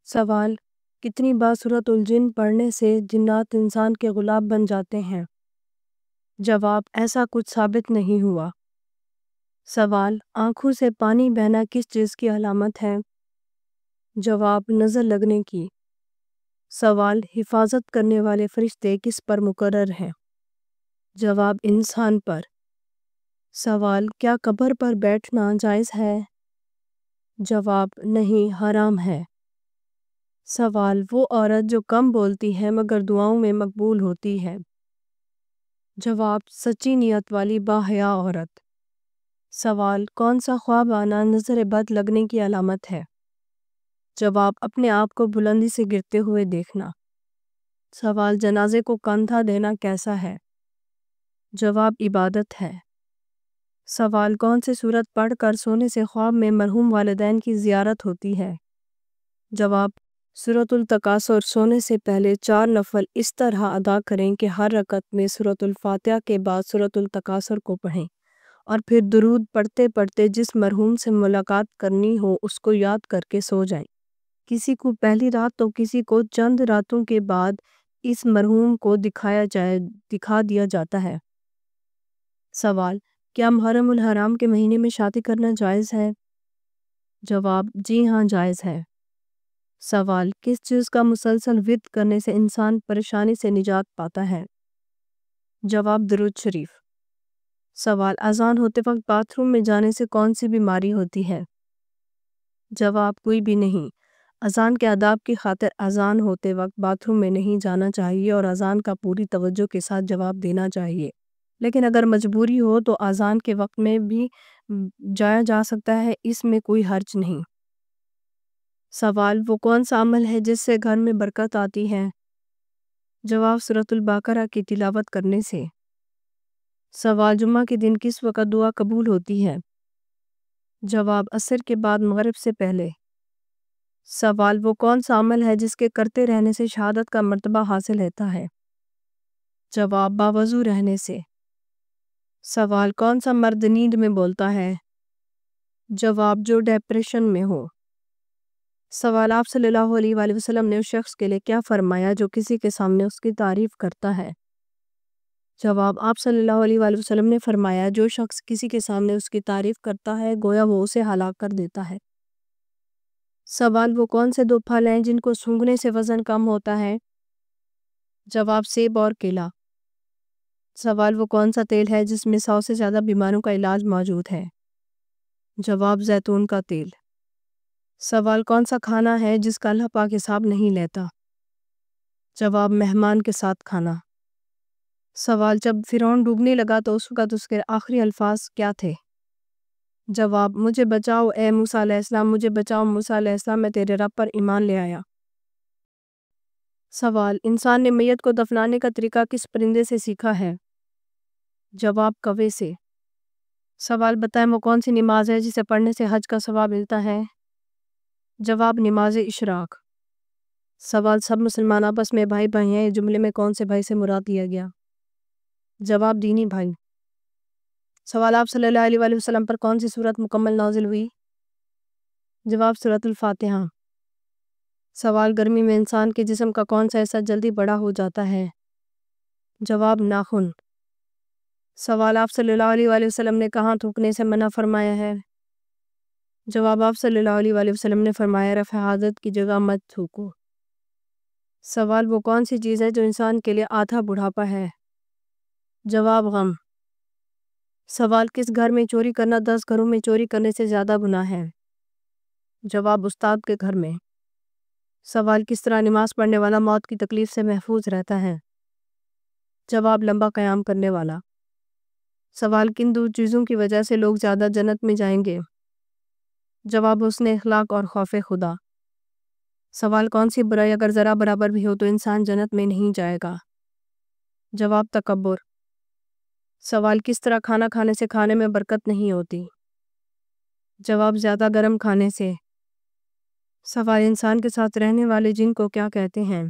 سوال: کتنی بار سورۃ الجن پڑھنے سے جنات انسان کے غلام بن جاتے ہیں؟ جواب: ایسا کچھ ثابت نہیں ہوا۔ سوال: آنکھوں سے پانی بہنا کس چیز کی علامت ہے؟ جواب: نظر لگنے کی۔ سوال: حفاظت کرنے والے فرشتے کس پر مقرر ہیں؟ جواب: انسان پر۔ سوال: کیا قبر پر بیٹھنا جائز ہے؟ جواب: نہیں، حرام ہے۔ سوال: وہ عورت جو کم بولتی ہے مگر دعاؤں میں مقبول ہوتی ہے؟ جواب: سچی نیت والی باحیا عورت۔ سوال: کون سا خواب آنا نظر بد لگنے کی علامت ہے؟ جواب: اپنے آپ کو بلندی سے گرتے ہوئے دیکھنا۔ سوال: جنازے کو کندھا دینا کیسا ہے؟ جواب: عبادت ہے۔ سوال: کون سی سورت پڑھ کر سونے سے خواب میں مرحوم والدین کی زیارت ہوتی ہے؟ جواب: سورۃ التکاثر۔ سونے سے پہلے 4 نفل اس طرح ادا کریں کہ ہر رکعت میں سورۃ الفاتحہ کے بعد سورۃ التکاثر کو پڑھیں اور پھر درود پڑھتے پڑھتے جس مرحوم سے ملاقات کرنی ہو اس کو یاد کر کے سو جائیں۔ کسی کو پہلی رات تو کسی کو چند راتوں کے بعد اس مرحوم کو دکھا دیا جاتا ہے۔ سوال: کیا محرم الحرام کے مہینے میں شادی کرنا جائز ہے؟ جواب: جی ہاں، جائز ہے۔ سوال: کس چیز کا مسلسل ورد کرنے سے انسان پریشانی سے نجات پاتا ہے؟ جواب: درود شریف۔ سوال: اذان ہوتے وقت باتھ روم میں جانے سے کون سی بیماری ہوتی ہے؟ جواب: کوئی بھی نہیں۔ اذان کے آداب کی خاطر اذان ہوتے وقت باتھ روم میں نہیں جانا چاہیے اور اذان کا پوری توجہ کے ساتھ جواب دینا چاہیے، لیکن اگر مجبوری ہو تو اذان کے وقت میں بھی جایا جا سکتا ہے، اس میں کوئی حرج نہیں۔ سوال: وہ کون سا عمل ہے جس سے گھر میں برکت آتی ہے؟ جواب: سورۃ البقرہ کی تلاوت کرنے سے۔ سوال: جمعہ کے دن کس وقت دعا قبول ہوتی ہے؟ جواب: عصر کے بعد مغرب سے پہلے۔ سوال: وہ کون سا عمل ہے جس کے کرتے رہنے سے شہادت کا مرتبہ حاصل ہوتا ہے؟ جواب: باوضو رہنے سے۔ سوال: کون سا مرد نیند میں بولتا ہے؟ جواب: جو ڈپریشن میں ہو۔ سوال: آپ صلی اللہ علیہ وآلہ وسلم نے اس شخص کے لیے کیا فرمایا جو کسی کے سامنے اس کی تعریف کرتا ہے؟ جواب: آپ صلی اللہ علیہ وآلہ وسلم نے فرمایا جو شخص کسی کے سامنے اس کی تعریف کرتا ہے گویا وہ اسے ہلاک کر دیتا ہے۔ سوال: وہ کون سے 2 پھل ہیں جن کو سونگھنے سے وزن کم ہوتا ہے؟ جواب: سیب اور کیلا۔ سوال: وہ کون سا تیل ہے جس میں 100 سے زیادہ بیماریوں کا علاج موجود ہے؟ جواب: زیتون کا تیل۔ سوال: کون سا کھانا ہے جس کا اللہ پاک حساب نہیں لیتا؟ جواب: مہمان کے ساتھ کھانا۔ سوال: جب فرعون ڈوبنے لگا تو اس وقت اس کے آخری الفاظ کیا تھے؟ جواب: مجھے بچاؤ اے موسیٰ علیہ السلام، مجھے بچاؤ موسیٰ علیہ السلام، میں تیرے رب پر ایمان لے آیا۔ سوال: انسان نے میت کو دفنانے کا طریقہ کس پرندے سے سیکھا ہے؟ جواب: کوے سے۔ سوال: بتائیں وہ کون سی نماز ہے جسے پڑھنے سے حج کا ثواب ملتا ہے؟ جواب: نماز اشراق۔ سوال: سب مسلمان آپس میں بھائی بھائی ہیں، اس جملے میں کون سے بھائی سے مراد لیا گیا؟ جواب: دینی بھائی۔ سوال: آپ صلی اللہ علیہ وآلہ وسلم پر کون سی سورت مکمل نازل ہوئی؟ جواب: سورۃ الفاتحہ۔ سوال: گرمی میں انسان کے جسم کا کون سا حصہ جلدی بڑا ہو جاتا ہے؟ جواب: ناخن۔ سوال: آپ صلی اللہ علیہ وآلہ وسلم نے کہاں تھوکنے سے منع فرمایا ہے؟ جواب: آپ صلی اللہ علیہ وآلہ وسلم نے فرمایا رفع حاجت کی جگہ مت تھوکو۔ سوال: وہ کون سی چیز ہے جو انسان کے لیے آدھا بڑھاپا ہے؟ جواب: غم۔ سوال: کس گھر میں چوری کرنا 10 گھروں میں چوری کرنے سے زیادہ گناہ ہے؟ جواب: استاد کے گھر میں۔ سوال: کس طرح نماز پڑھنے والا موت کی تکلیف سے محفوظ رہتا ہے؟ جواب: لمبا قیام کرنے والا۔ سوال: کن 2 چیزوں کی وجہ سے لوگ زیادہ جنت میں جائیں گے؟ جواب: حسن اخلاق اور خوف خدا۔ سوال: کون سی برائی اگر ذرا برابر بھی ہو تو انسان جنت میں نہیں جائے گا؟ جواب: تکبر۔ سوال: کس طرح کھانا کھانے سے کھانے میں برکت نہیں ہوتی؟ جواب: زیادہ گرم کھانے سے۔ سوال: انسان کے ساتھ رہنے والے جن کو کیا کہتے ہیں؟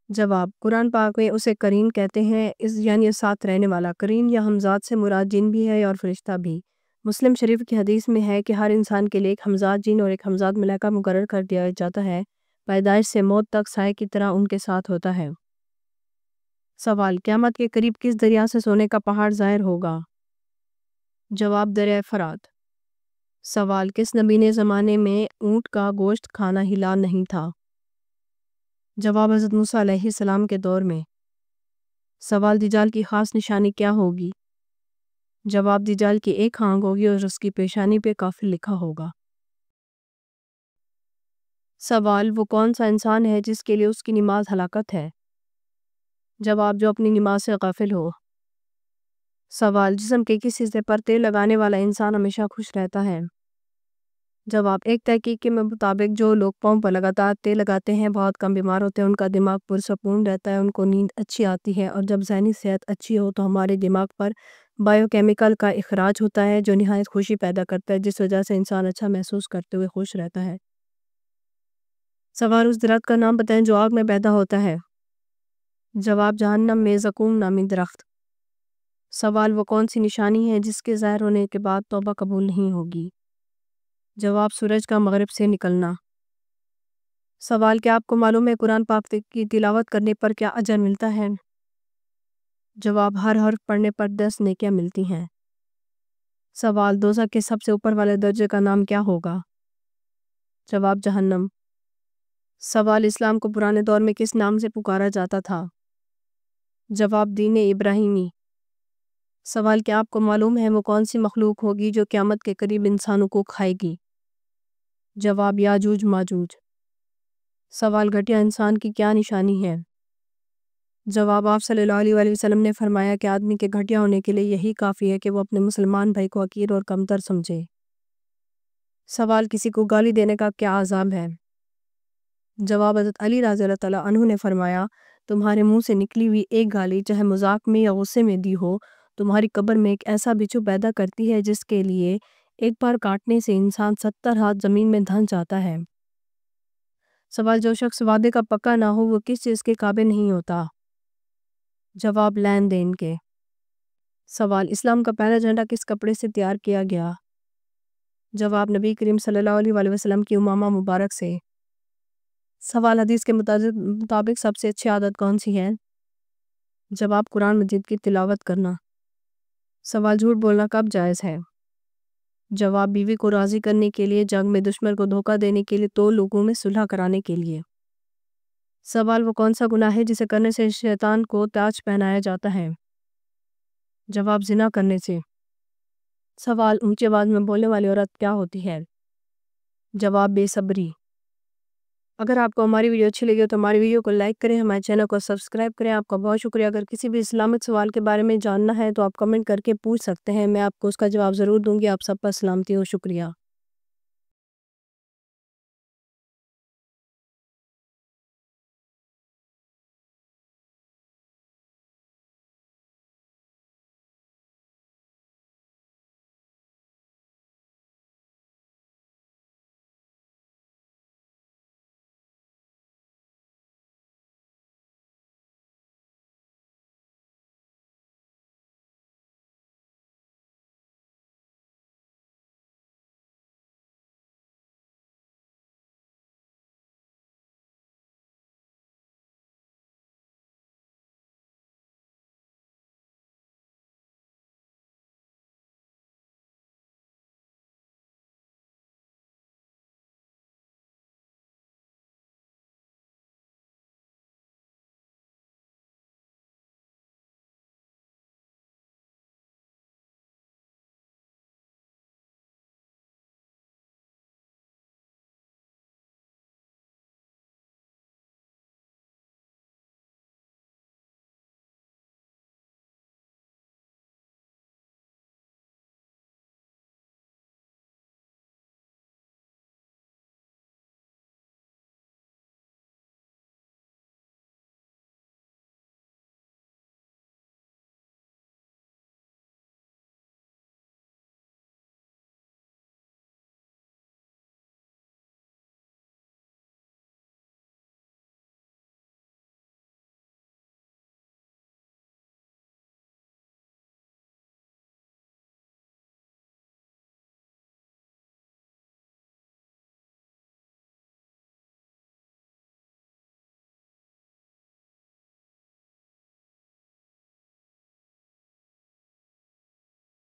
جواب: قرآن پاک میں اسے قرین کہتے ہیں، یعنی ساتھ رہنے والا۔ قرین یا ہمزاد سے مراد جن بھی ہے اور فرشتہ بھی۔ مسلم شریف کی حدیث میں ہے کہ ہر انسان کے لیے ایک ہمزاد جن اور ایک ہمزاد ملائکہ مقرر کر دیا جاتا ہے، پیدائش سے موت تک سائے کی طرح ان کے ساتھ ہوتا ہے۔ سوال: قیامت کے قریب کس دریا سے سونے کا پہاڑ ظاہر ہوگا؟ جواب: دریائے فرات۔ سوال: کس نبی نے زمانے میں اونٹ کا گوشت کھانا حلال نہیں تھا؟ جواب: حضرت موسیٰ علیہ السلام کے دور میں۔ سوال: دجال کی خاص نشانی کیا ہوگی؟ جواب: دجال کی ایک آنکھ ہوگی اور اس کی پیشانی پہ کافر لکھا ہوگا۔ سوال: وہ کون سا انسان ہے جس کے لیے اس کی نماز ہلاکت ہے؟ جواب: جو اپنی نماز سے غافل ہو۔ سوال: جسم کے کس حصے پر تیل لگانے والا انسان ہمیشہ خوش رہتا ہے؟ جواب: ایک تحقیق کے مطابق جو لوگ پاؤں پر لگاتار تیل لگاتے ہیں بہت کم بیمار ہوتے ہیں، ان کا دماغ پرسکون رہتا ہے، ان کو نیند اچھی آتی ہے، اور جب ذہنی صحت اچھی ہو تو ہمارے دماغ پر بائیو کیمیکل کا اخراج ہوتا ہے جو نہایت خوشی پیدا کرتا ہے، جس وجہ سے انسان اچھا محسوس کرتے ہوئے خوش رہتا ہے۔ سوال: اس درخت کا نام بتائیں جو آگ میں پیدا ہوتا ہے؟ جواب: جہنم میں زقوم نامی درخت۔ سوال: وہ کون سی نشانی ہے جس کے ظاہر ہونے کے بعد توبہ قبول نہیں ہوگی؟ جواب: سورج کا مغرب سے نکلنا۔ سوال: کیا آپ کو معلوم ہے قرآن پاک کی تلاوت کرنے پر کیا اجر ملتا ہے؟ جواب: ہر حرف پڑھنے پر 10 نیکیاں ملتی ہیں۔ سوال: دوزخ کے سب سے اوپر والے درجے کا نام کیا ہوگا؟ جواب: جہنم۔ سوال: اسلام کو پرانے دور میں کس نام سے پکارا جاتا تھا؟ جواب: دین ابراہیمی۔ سوال: کیا آپ کو معلوم ہے وہ کون سی مخلوق ہوگی جو قیامت کے قریب انسانوں کو کھائے گی؟ جواب: یاجوج ماجوج۔ سوال: گھٹیا انسان کی کیا نشانی ہے؟ جواب: آپ صلی اللہ علیہ وسلم نے فرمایا کہ آدمی کے گھٹیا ہونے کے لیے یہی کافی ہے کہ وہ اپنے مسلمان بھائی کو حقیر اور کمتر سمجھے۔ سوال: کسی کو گالی دینے کا کیا عذاب ہے؟ جواب: حضرت علی رضی اللہ تعالیٰ عنہ نے فرمایا تمہارے منہ سے نکلی ہوئی ایک گالی چاہے مذاق میں یا غصے میں دی ہو تمہاری قبر میں ایک ایسا بچھو پیدا کرتی ہے جس کے لیے ایک بار کاٹنے سے انسان 70 ہاتھ زمین میں دھنس جاتا ہے۔ سوال: جو شخص وعدے کا پکا نہ ہو وہ کس چیز کے قابل نہیں ہوتا؟ جواب: لین دین کے۔ سوال: اسلام کا پہلا جھنڈا کس کپڑے سے تیار کیا گیا؟ جواب: نبی کریم صلی اللہ علیہ وسلم کی امامہ مبارک سے۔ سوال: حدیث کے مطابق سب سے اچھی عادت کون سی ہے؟ جواب: قرآن مجید کی تلاوت کرنا۔ سوال: جھوٹ بولنا کب جائز ہے؟ جواب: بیوی کو راضی کرنے کے لیے، جنگ میں دشمن کو دھوکہ دینے کے لیے، تو لوگوں میں صلح کرانے کے لیے۔ سوال: وہ کون سا گناہ ہے جسے کرنے سے شیطان کو تاج پہنایا جاتا ہے؟ جواب: زنا کرنے سے۔ سوال: اونچی آواز میں بولنے والی عورت کیا ہوتی ہے؟ جواب: بے صبری۔ اگر آپ کو ہماری ویڈیو اچھی لگی ہو تو ہماری ویڈیو کو لائک کریں، ہمارے چینل کو سبسکرائب کریں۔ آپ کا بہت شکریہ۔ اگر کسی بھی اسلامک سوال کے بارے میں جاننا ہے تو آپ کمنٹ کر کے پوچھ سکتے ہیں، میں آپ کو اس کا جواب ضرور دوں گی۔ آپ سب پر سلامتی ہو، شکریہ۔